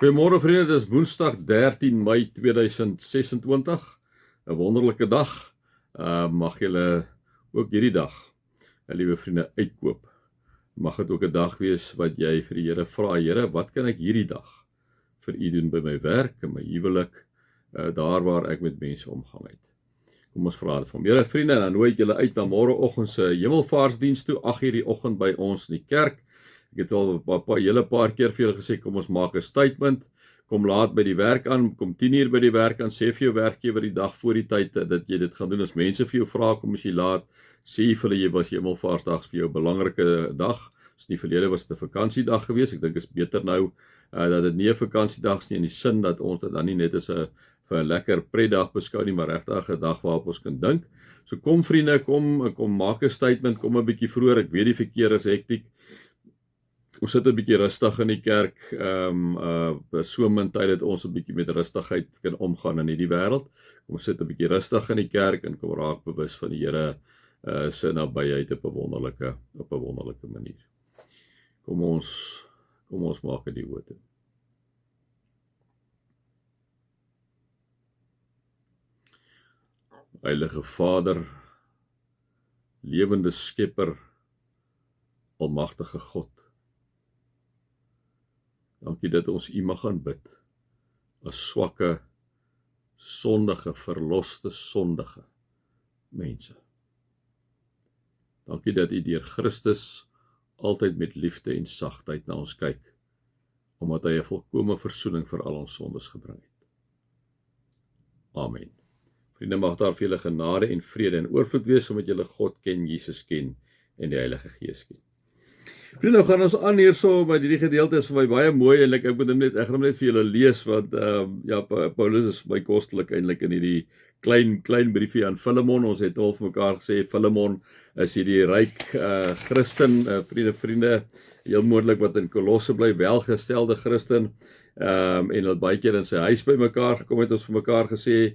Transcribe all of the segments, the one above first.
Goeiemôre vriende, dit is Woensdag 13 Mei 2026. 'n wonderlike dag. Mag julle ook hierdie dag, liewe vriende, uitkoop. Mag dit ook 'n dag wees wat jy vir die Here vra, Here, wat kan ek hierdie dag vir U doen by my werk, in my huwelik, daar waar ek met mense omgang het. Kom ons vra dit van Here, vriende, en dan nooi ek julle uit na môreoggend se hemelvaartsdiens toe, 8:00 die oggend by ons in die kerk. Ek het al 'n hele paar keer vir julle gesê, kom ons maak 'n statement, kom laat by die werk aan, kom 10:00 by die werk aan, sê vir jou werkgewer die dag voor die tyd dat jy dit gaan doen. As mense vir jou vra, kom as jy laat, sê vir hulle jy was hemelvaartsdag vir jou 'n belangrike dag. As nie verlede was dit 'n vakansiedag geweest. Ek dink is beter nou dat dit nie 'n vakansiedag is nie, in die sin dat ons dit dan nie net as vir 'n lekker pretdag beskou nie, maar regtig 'n dag waarop ons kan dink. So kom vriende, kom maak 'n statement, kom 'n bietjie vroeër. Ek weet die verkeer is hektiek. Ons sit 'n bietjie rustig in die kerk, so min tyd dat ons 'n bietjie met rustigheid kan omgaan in hierdie wêreld. Kom ons sit 'n bietjie rustig in die kerk en kom raak bewus van die Here se nabyheid op 'n wonderlike manier. Kom ons maak dit die oë toe. Heilige Vader, lewende Skepper, almagtige God. Dankie dat ons U mag aanbid as swakke, sondige, verloste, sondige mense. Dankie dat U deur Christus altyd met liefde en sagtheid na ons kyk, omdat Hy 'n volkomme versoening vir al ons sondes gebring het. Amen. Vriende, mag daar vir julle genade en vrede en oorvloed wees, omdat julle God ken, Jesus ken en die Heilige Gees ken. Vriende, nou gaan ons aan hierso, maar hierdie gedeelte is vir my baie mooi en ek gaan hom net vir julle lees, want Paulus is my kostelik eintlik in hierdie klein briefie aan Filemon. Ons het al vir mekaar gesê, Filemon is hierdie ryk Christen, vriende, heel moontlik wat in Kolosse bly, welgestelde Christen, en wat baie keer in sy huis by mekaar gekom het, ons vir mekaar gesê,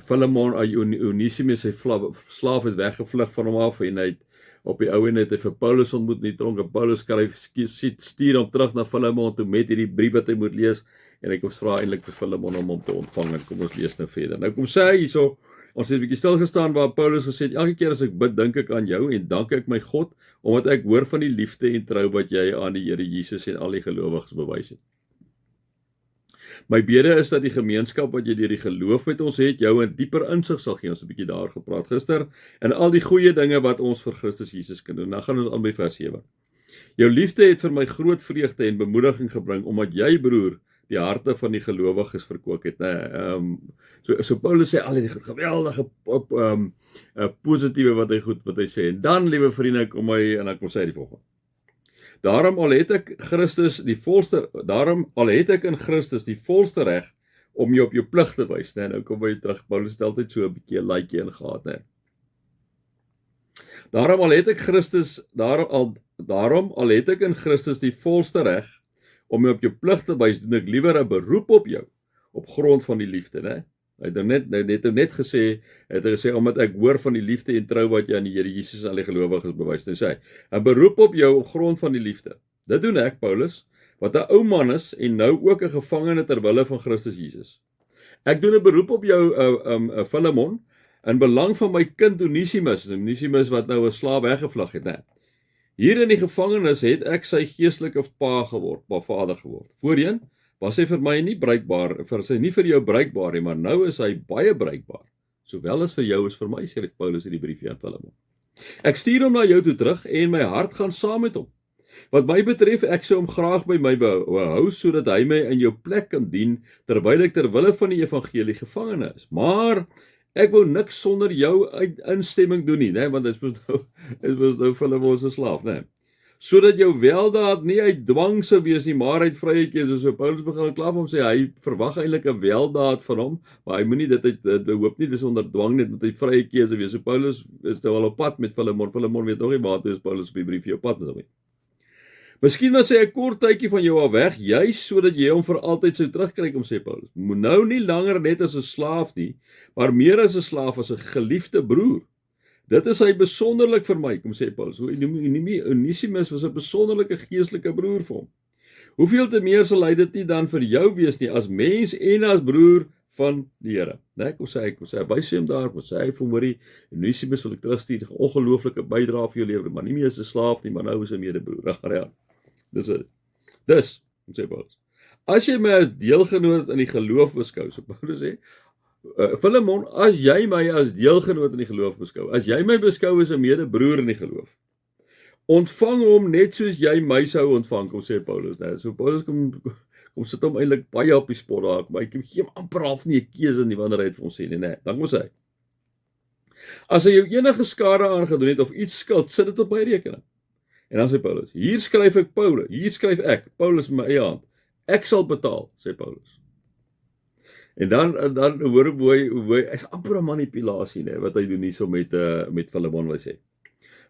Filemon, Onesimus, sy slaaf het weggevlug van hom af, en hy het op die ou en het hy vir Paulus ontmoet in die tronk, en Paulus stuur hom terug na Filemon toe met hierdie brief wat hy moet lees, en ek vra eintlik vir Filemon om hom te ontvang, en kom ons lees nou verder. Nou kom sê hy hierso, ons het 'n bietjie stil gestaan waar Paulus gesê het, elke keer as ek bid, dink ek aan jou en dank ek my God, omdat ek hoor van die liefde en trou wat jy aan die Here Jesus en al die gelowiges bewys het. My bede is dat die gemeenskap wat jy deur die geloof met ons het, jou 'n dieper insig sal gee. Ons het 'n bietjie daar gepraat gister, en al die goeie dinge wat ons vir Christus Jesus kan doen. Nou gaan ons aan by vers 7. Jou liefde het vir my groot vreugde en bemoediging gebring, omdat jy, broer, die harte van die gelowiges verkoop het. So Paulus sê al die geweldige positiewe wat hy sê. En dan, liewe vriende, kom sê hy die volgende. Daarom al het ek in Christus die volste reg om jou op jou plig te wys. Nou kom hy terug, Paulus het altyd so 'n bietjie 'n laaitjie ingehaat. Daarom al het ek in Christus die volste reg om jou op jou plig te wys, doen ek liewer 'n beroep op jou, op grond van die liefde, Hy het net gesê, omdat ek hoor van die liefde en trou wat jy aan die Here Jesus en al die gelowiges bewys. Nou sê hy, 'n beroep op jou op grond van die liefde. Dit doen ek, Paulus, wat 'n ou man is en nou ook 'n gevangene ter wille van Christus Jesus. Ek doen 'n beroep op jou, Filemon, in belang van my kind Onesimus wat nou 'n slaaf weggevlug het, Hier in die gevangenis het ek sy geestelike vader geword. Voorheen was hy vir my nie bruikbaar, vir jou bruikbaar nie, maar nou is hy baie bruikbaar, sowel as vir jou as vir my, skryf Paulus in die briefie aan Filemon. Ek stuur hom na jou toe terug, en my hart gaan saam met hom. Wat my betref, ek sou hom graag by my hou, sodat hy my in jou plek kan dien, terwyl ek ter wille van die evangelie gevangene is. Maar ek wou niks sonder jou instemming doen nie, want dit was nou Filemon se slaaf, sodat jou weldaad nie uit dwang sou wees nie, maar uit vrye keuse. So Paulus begin klaar van hom sê, hy verwag eintlik 'n weldaad van hom, maar hy moenie dit hoop nie, dis onder dwang net, met hy vrye keuse wees. So Paulus is nou al op pad met Filemon weet nog nie waar toe is Paulus op die briefie op pad met hom. Miskien was hy 'n kort tydjie van jou af weg, juis sodat jy hom vir altyd sou terugkry, kom sê Paulus. Nou nie langer net as 'n slaaf nie, maar meer as 'n slaaf, as 'n geliefde broer. Dit is hy besonderlik vir my, kom sê Paulus. Onesimus was 'n besonderlike geestelike broer vir hom. Hoeveel te meer sal hy dit nie dan vir jou wees nie, as mens en as broer van die Here. Nee, kom sê, wys hom daar, kom sê hy vir Morie, Onesimus wil ek terugstuur, ongelooflike bydrae vir jou lewer, maar nie meer as 'n slaaf nie, maar nou is 'n medebroer. Ja, dis, kom sê Paulus. As jy my as deelgenoot in die geloof beskou, so Paulus sê, Filemon, as jy my as deelgenoot in die geloof beskou, as jy my beskou as 'n medebroer in die geloof, ontvang hom net soos jy my sou ontvang, kom sê Paulus. Nou, so Paulus kom sit hom eintlik baie op die spot daar, maar ek gee hom amper half nie 'n keuse nie wanneer hy dit vir ons sê nie, nee, dan kom sê hy. As hy jou enige skade aangedoen het of iets skuld, sit dit op my rekening. En dan sê Paulus, hier skryf ek, Paulus met my eie hand. Ek sal betaal, sê Paulus. En dan hoor hoe hy is amper 'n manipulasie, nee, wat hy doen hierso met Filemon wil sê.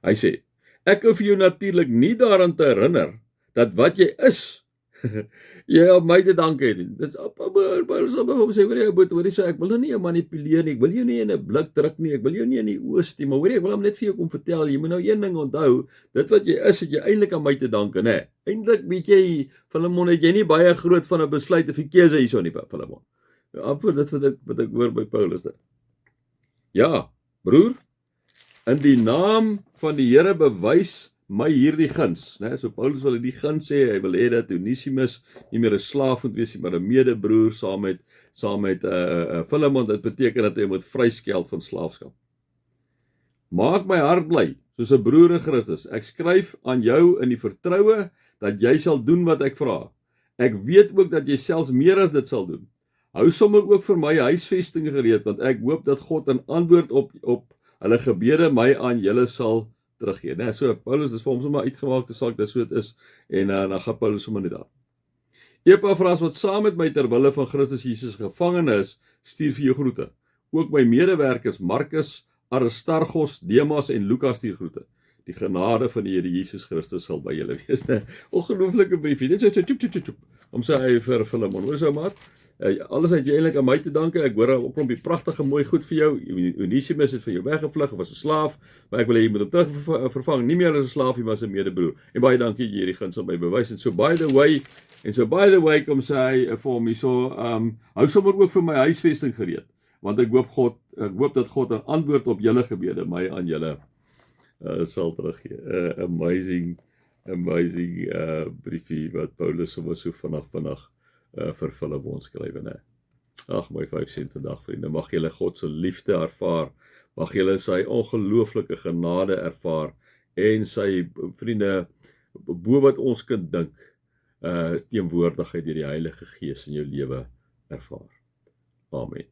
Hy sê, ek hoef jou natuurlik nie daaraan te herinner dat wat jy is, jy op my te dank het. Dit Paulus sê, hoorie, so ek wil nou nie jou manipuleer nie, ek wil jou nie in 'n blik druk nie, ek wil jou nie in die oë steek, maar hoorie, ek wil hom net vir jou kom vertel, jy moet nou een ding onthou, dit wat jy is, het jy eintlik aan my te danke, né? Eintlik weet jy, Filemon, het jy nie baie groot van 'n besluit of 'n keuse hierso nie, Filemon. Amper dit wat ek hoor by Paulus dit. Ja, broer, in die naam van die Here bewys my hierdie guns, né? So Paulus wil die guns sê, hy wil hê dat Onesimus nie meer 'n slaaf moet wees nie, maar 'n medebroer saam met Filemon. Dit beteken dat hy moet vryskeld van slaafskap. Maak my hart bly, soos 'n broer in Christus. Ek skryf aan jou in die vertroue dat jy sal doen wat ek vra. Ek weet ook dat jy selfs meer as dit sal doen. Hou sommer ook vir my huisvesting gereed, want ek hoop dat God in antwoord op hulle gebede my aan julle sal teruggee. Nee, so Paulus is vir hom sommer uitgemaakte saak dat so dit is, en dan gaan Paulus sommer net daar. Epafras, wat saam met my ter wille van Christus Jesus gevangen is, stuur vir jou groete. Ook my medewerkers Markus, Aristarchos, Demas en Lukas stuur groete. Die genade van die Here Jesus Christus sal by julle wees. Ongelooflike briefie. Dit is so tjoep. Om sê hy vir Filemon, hoor so maat, alles het jy eintlik aan my te danke. Ek hoor 'n klompie pragtige mooi goed vir jou. Onesimus het vir jou weggevlug, was 'n slaaf, maar ek wil hê jy moet hom terug vervang, nie meer as 'n slaaf nie, maar as 'n medebroer. En baie dankie jy hierdie guns op my bewys. En so by the way, kom sê hy vir hom hierso, hou sommer ook vir my huisvesting gereed, want ek hoop dat God 'n antwoord op julle gebede my aan julle sal teruggee. Amazing briefie wat Paulus sommer so vinnig vir Filemon skryf, né? Ag, my 5 sent 'n dag, vriende, mag julle God se liefde ervaar, mag julle sy ongelooflike genade ervaar, en sy, vriende, bo wat ons kan dink, teenwoordigheid deur die Heilige Gees in jou lewe ervaar. Amen.